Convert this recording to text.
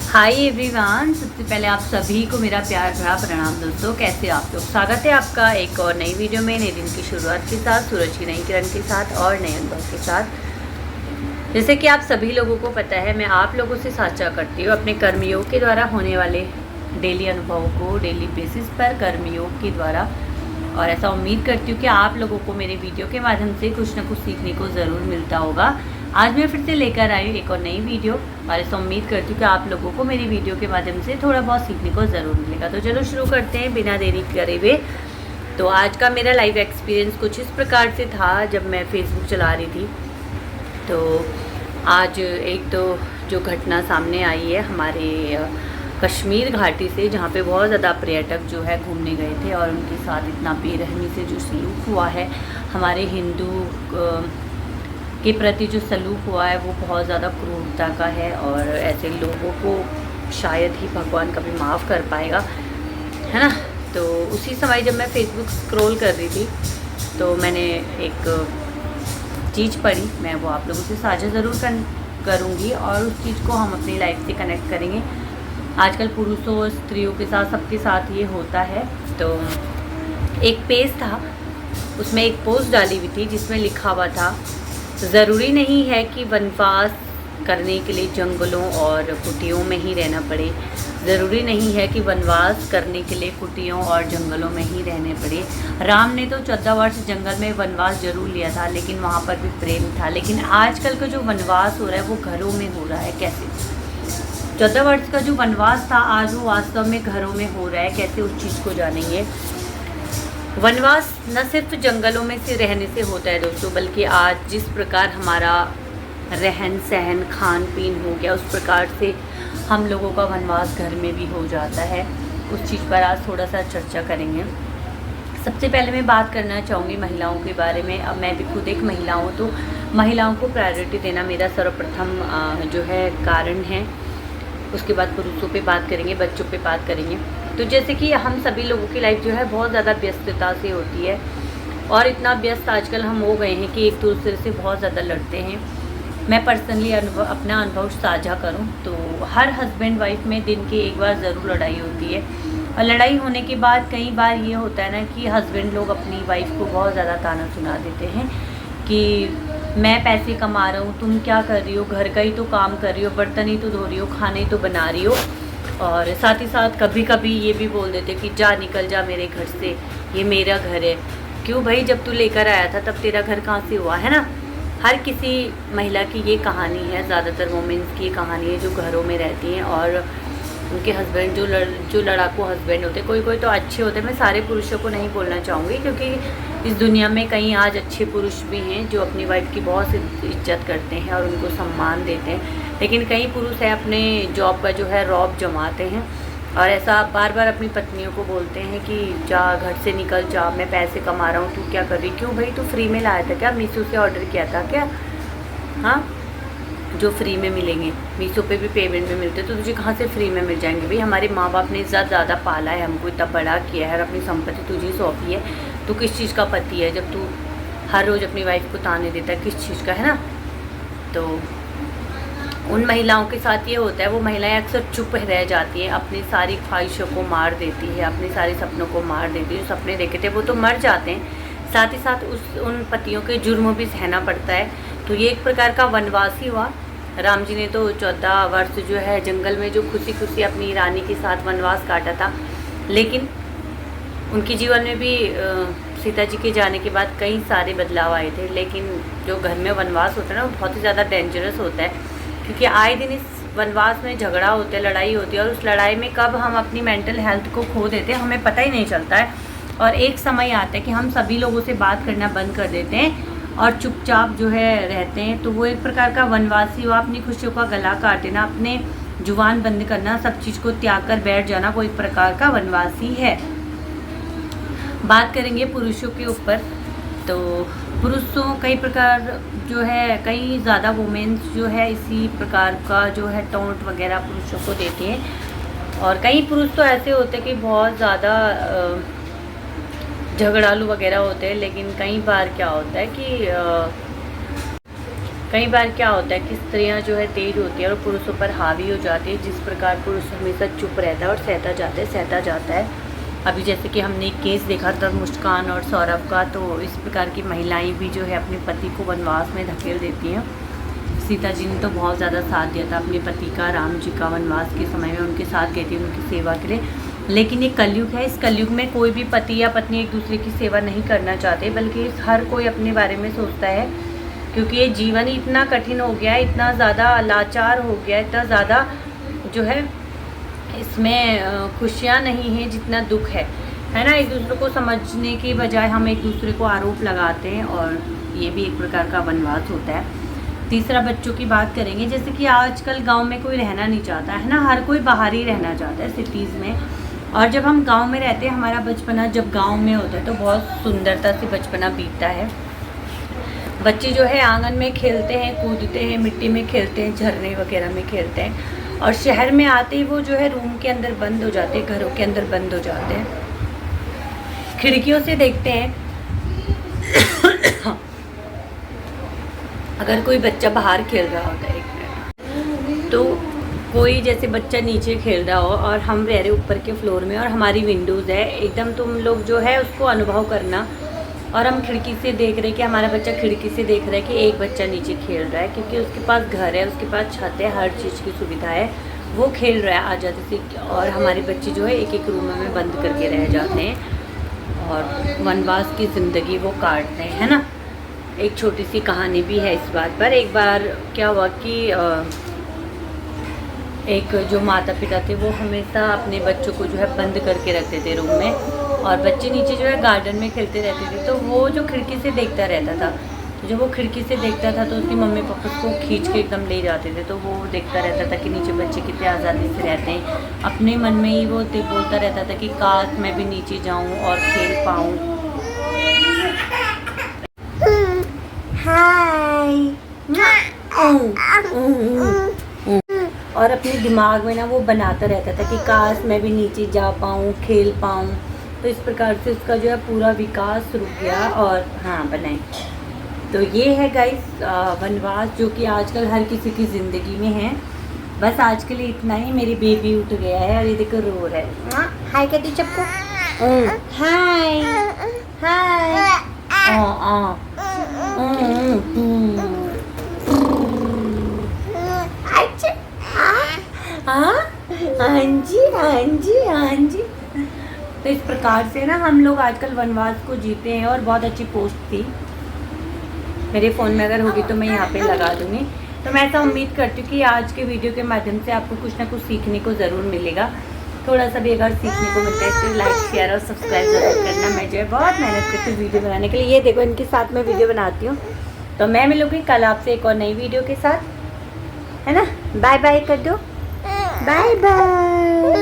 Hi everyone, सबसे पहले आप सभी को मेरा प्यार भरा प्रणाम। दोस्तों, कैसे आप लोग? स्वागत है आपका एक और नई वीडियो में, नए दिन की शुरुआत के साथ, सूरज की नई किरण के साथ और नए अनुभव के साथ। जैसे कि आप सभी लोगों को पता है, मैं आप लोगों से साझा करती हूँ अपने कर्मयोग के द्वारा होने वाले डेली अनुभवों को, डेली बेसिस पर कर्मयोग के द्वारा। और ऐसा उम्मीद करती हूँ कि आप लोगों को मेरे वीडियो के माध्यम से कुछ ना कुछ सीखने को ज़रूर मिलता होगा। आज मैं फिर से लेकर आई हूँ एक और नई वीडियो, और ऐसा उम्मीद करती हूँ कि आप लोगों को मेरी वीडियो के माध्यम से थोड़ा बहुत सीखने को ज़रूर मिलेगा। तो चलो शुरू करते हैं बिना देरी करे हुए। तो आज का मेरा लाइव एक्सपीरियंस कुछ इस प्रकार से था। जब मैं फेसबुक चला रही थी तो आज एक तो जो घटना सामने आई है हमारे कश्मीर घाटी से, जहाँ पे बहुत ज़्यादा पर्यटक जो है घूमने गए थे और उनके साथ इतना बेरहमी से जो सलूक हुआ है, हमारे हिंदू के प्रति जो सलूक हुआ है वो बहुत ज़्यादा क्रूरता का है। और ऐसे लोगों को शायद ही भगवान कभी माफ़ कर पाएगा, है ना। तो उसी समय जब मैं फेसबुक स्क्रॉल कर रही थी तो मैंने एक चीज़ पढ़ी, मैं वो आप लोगों से साझा ज़रूर करूँगी और उस चीज़ को हम अपनी लाइफ से कनेक्ट करेंगे। आजकल पुरुषों और स्त्रियों के साथ, सबके साथ ये होता है। तो एक पेज था, उसमें एक पोस्ट डाली हुई थी जिसमें लिखा हुआ था, ज़रूरी नहीं है कि वनवास करने के लिए जंगलों और कुटियों में ही रहना पड़े। ज़रूरी नहीं है कि वनवास करने के लिए कुटियों और जंगलों में ही रहने पड़े। राम ने तो 14 वर्ष जंगल में वनवास जरूर लिया था, लेकिन वहाँ पर भी प्रेम था। लेकिन आजकल का जो वनवास हो रहा है वो घरों में हो रहा है। कैसे 14 वर्ष का जो वनवास था आज वो वास्तव में घरों में हो रहा है। कैसे, उस चीज़ को जानेंगे। वनवास न सिर्फ जंगलों में से रहने से होता है दोस्तों, बल्कि आज जिस प्रकार हमारा रहन सहन खान पीन हो गया, उस प्रकार से हम लोगों का वनवास घर में भी हो जाता है। उस चीज़ पर आज थोड़ा सा चर्चा करेंगे। सबसे पहले मैं बात करना चाहूँगी महिलाओं के बारे में। अब मैं भी खुद एक महिला हूँ, तो महिलाओं को प्रायोरिटी देना मेरा सर्वप्रथम जो है कारण है। उसके बाद पुरुषों पे बात करेंगे, बच्चों पे बात करेंगे। तो जैसे कि हम सभी लोगों की लाइफ जो है बहुत ज़्यादा व्यस्तता से होती है, और इतना व्यस्त आजकल हम हो गए हैं कि एक दूसरे से बहुत ज़्यादा लड़ते हैं। मैं पर्सनली अपना अनुभव साझा करूं तो हर हस्बैंड वाइफ में दिन के एक बार ज़रूर लड़ाई होती है। और लड़ाई होने के बाद कई बार ये होता है ना कि हस्बैंड लोग अपनी वाइफ को बहुत ज़्यादा ताना सुना देते हैं कि मैं पैसे कमा रहा हूँ, तुम क्या कर रही हो, घर का ही तो काम कर रही हो, बर्तन ही तो धो रही हो, खाने ही तो बना रही हो। और साथ ही साथ कभी कभी ये भी बोल देते कि जा निकल जा मेरे घर से, ये मेरा घर है। क्यों भाई, जब तू लेकर आया था तब तेरा घर कहाँ से हुआ, है ना। हर किसी महिला की ये कहानी है, ज़्यादातर वुमेन्स की ये कहानी है जो घरों में रहती हैं और उनके हस्बैंड जो लड़ाकू हस्बैंड होते हैं। कोई कोई तो अच्छे होते हैं, मैं सारे पुरुषों को नहीं बोलना चाहूँगी, क्योंकि इस दुनिया में कई आज अच्छे पुरुष भी हैं जो अपनी वाइफ की बहुत इज्जत करते हैं और उनको सम्मान देते हैं। लेकिन कई पुरुष है अपने जॉब का जो है रौब जमाते हैं और ऐसा बार बार अपनी पत्नियों को बोलते हैं कि जा घर से निकल जा, मैं पैसे कमा रहा हूँ, तू क्या कर रही। क्यों भाई, तू फ्री में लाया था क्या, मीशो से ऑर्डर किया था क्या? हाँ, जो फ्री में मिलेंगे, मीशो पे भी पेमेंट में मिलते तो तुझे कहाँ से फ्री में मिल जाएंगे। भाई, हमारे माँ बाप ने इतना ज़्यादा पाला है, हमको इतना बड़ा किया है और अपनी संपत्ति तुझे सौंपी है। तू किस चीज़ का पति है जब तू हर रोज़ अपनी वाइफ को ताने देता है, किस चीज़ का, है ना। तो उन महिलाओं के साथ ये होता है, वो महिलाएं अक्सर चुप रह जाती हैं, अपनी सारी ख्वाहिशों को मार देती है, अपने सारे सपनों को मार देती है। जो सपने देखे थे वो तो मर जाते हैं, साथ ही साथ उन पतियों के जुर्म भी सहना पड़ता है। तो ये एक प्रकार का वनवास ही हुआ। राम जी ने तो 14 वर्ष जो है जंगल में जो खुशी खुशी अपनी रानी के साथ वनवास काटा था, लेकिन उनके जीवन में भी सीता जी के जाने के बाद कई सारे बदलाव आए थे। लेकिन जो घर में वनवास होता है ना, वो बहुत ही ज़्यादा डेंजरस होता है, क्योंकि आए दिन इस वनवास में झगड़ा होता है, लड़ाई होती है, और उस लड़ाई में कब हम अपनी मेंटल हेल्थ को खो देते हैं हमें पता ही नहीं चलता है। और एक समय आता है कि हम सभी लोगों से बात करना बंद कर देते हैं और चुपचाप जो है रहते हैं। तो वो एक प्रकार का वनवासी हुआ। अपनी खुशियों का गला काट देना, अपने जुबान बंद करना, सब चीज़ को त्याग कर बैठ जाना, वो एक प्रकार का वनवासी है। बात करेंगे पुरुषों के ऊपर। तो पुरुषों कई प्रकार जो है, कई ज़्यादा वुमेन्स जो है इसी प्रकार का जो है टोंट वगैरह पुरुषों को देते हैं। और कई पुरुष तो ऐसे होते हैं कि बहुत ज़्यादा झगड़ालू वगैरह होते हैं। लेकिन कई बार क्या होता है कि कई बार क्या होता है कि स्त्रियां जो है तेज होती है और पुरुषों पर हावी हो जाती है। जिस प्रकार पुरुष हमेशा चुप रहता है और सहता जाता है। अभी जैसे कि हमने एक केस देखा था मुस्कान और सौरभ का, तो इस प्रकार की महिलाएं भी जो है अपने पति को वनवास में धकेल देती हैं। सीता जी ने तो बहुत ज़्यादा साथ दिया था अपने पति का, राम जी का वनवास के समय में उनके साथ गई थी उनकी सेवा के लिए। लेकिन ये कलयुग है, इस कलयुग में कोई भी पति या पत्नी एक दूसरे की सेवा नहीं करना चाहते, बल्कि हर कोई अपने बारे में सोचता है। क्योंकि ये जीवन ही इतना कठिन हो गया है, इतना ज़्यादा लाचार हो गया है, इतना ज़्यादा जो है इसमें खुशियाँ नहीं हैं जितना दुख है ना। एक दूसरे को समझने के बजाय हम एक दूसरे को आरोप लगाते हैं, और ये भी एक प्रकार का वनवास होता है। तीसरा, बच्चों की बात करेंगे। जैसे कि आजकल गांव में कोई रहना नहीं चाहता है ना, हर कोई बाहर ही रहना चाहता है सिटीज़ में। और जब हम गांव में रहते हैं, हमारा बचपना जब गांव में होता है तो बहुत सुंदरता से बचपना बीतता है। बच्चे जो है आंगन में खेलते हैं, कूदते हैं, मिट्टी में खेलते हैं, झरने वगैरह में खेलते हैं। और शहर में आते ही वो जो है रूम के अंदर बंद हो जाते हैं, घरों के अंदर बंद हो जाते हैं, खिड़कियों से देखते हैं। अगर कोई बच्चा बाहर खेल रहा होता है तो कोई जैसे बच्चा नीचे खेल रहा हो और हम रह रहे ऊपर के फ्लोर में और हमारी विंडोज़ है एकदम, तुम लोग जो है उसको अनुभव करना। और हम खिड़की से देख रहे हैं कि हमारा बच्चा खिड़की से देख रहा है कि एक बच्चा नीचे खेल रहा है, क्योंकि उसके पास घर है, उसके पास छत है, हर चीज़ की सुविधा है, वो खेल रहा है आज़ादी से। और हमारे बच्चे जो है एक एक रूम में बंद करके रह जाते हैं और वनवास की ज़िंदगी वो काटते हैं, है ना। एक छोटी सी कहानी भी है इस बात पर। एक बार क्या हुआ कि एक जो माता पिता थे वो हमेशा अपने बच्चों को जो है बंद करके रखते थे रूम में, और बच्चे नीचे जो है गार्डन में खेलते रहते थे। तो वो जो खिड़की से देखता रहता था, तो जब वो खिड़की से देखता था तो उसके मम्मी पापा उसको खींच के एकदम ले जाते थे। तो वो देखता रहता था कि नीचे बच्चे कितने आज़ादी से रहते हैं। अपने मन में ही वो बोलता रहता था कि काश मैं भी नीचे जाऊँ और खेल पाऊँ। और अपने दिमाग में ना वो बनाता रहता था कि काश मैं भी नीचे जा पाऊँ, खेल पाऊँ। तो इस प्रकार से उसका जो है पूरा विकास रुक गया। और हाँ, बनाए तो ये है गाइस वनवास, जो कि आजकल हर किसी की ज़िंदगी में है। बस आज के लिए इतना ही। मेरी बेबी उठ गया है और ये देखो रो रहा है। हाय कहती चप्पू, हाय हाय। हाँ जी हाँ जी हाँ जी। तो इस प्रकार से ना हम लोग आजकल वनवास को जीते हैं। और बहुत अच्छी पोस्ट थी मेरे फ़ोन में, अगर होगी तो मैं यहाँ पे लगा दूँगी। तो मैं ऐसा उम्मीद करती हूँ कि आज के वीडियो के माध्यम से आपको कुछ ना कुछ सीखने को ज़रूर मिलेगा। थोड़ा सा भी अगर सीखने को मिलता है तो लाइक शेयर और सब्सक्राइब ज़रूर करना। मैं जो है बहुत मेहनत करती हूँ वीडियो बनाने के लिए। ये देखो इनके साथ मैं वीडियो बनाती हूँ। तो मैं मिलूँगी कल आपसे एक और नई वीडियो के साथ, है ना। बाय बाय कर दो, बाय बाय।